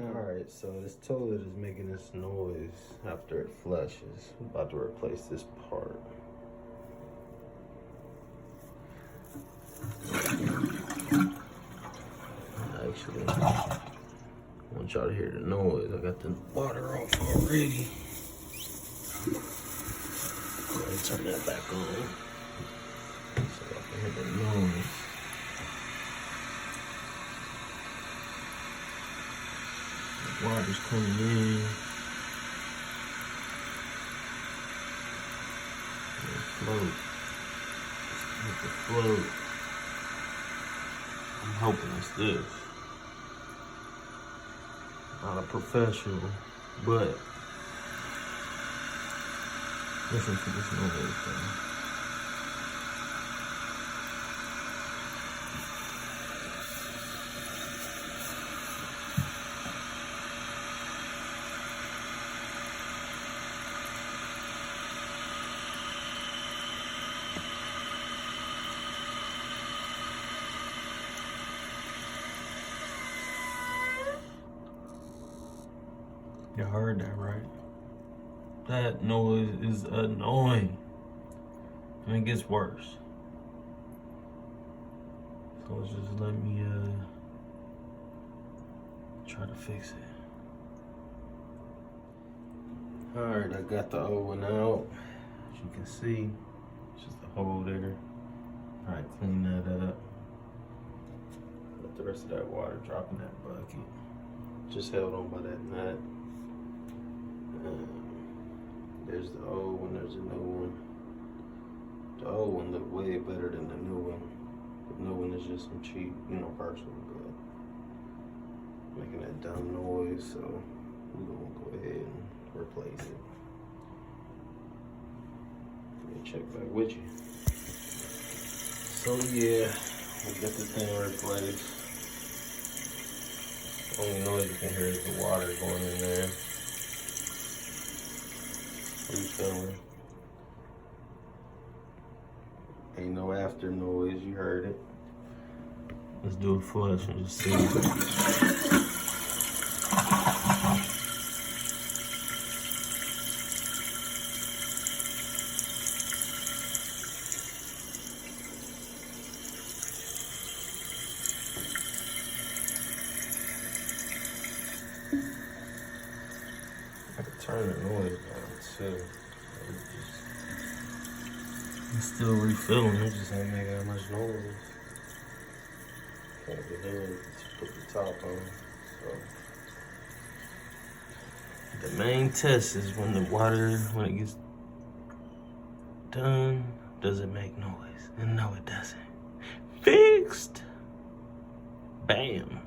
Alright, so this toilet is making this noise after it flushes. I'm about to replace this part. Actually, I want y'all to hear the noise. I got the water off already. Go ahead and turn that back on so y'all can hear the noise. The water's coming in. It'll float. It's gonna float. I'm hoping it's this. Not a professional, but listen to this noise though. You heard that, right? That noise is annoying. And it gets worse. So just let me try to fix it. Alright, I got the old one out. As you can see, it's just a hole there. Alright, clean that up. Let the rest of that water drop in that bucket. Just held on by that nut. There's the old one, there's a new one. The old one looked way better than the new one. The new one is just some cheap, personal good. Making that dumb noise, so we're gonna go ahead and replace it. Let me check back with you. So yeah, we got the thing replaced. The only noise you can hear is the water going in there. Refilling. Ain't no after noise, you heard it. Let's do a flush and just see. I can turn the noise down too. It's still refilling, it just ain't making that much noise. Can't get in to put the top on. So the main test is when the water, when it gets done, does it make noise? And no, it doesn't. Fixed! Bam!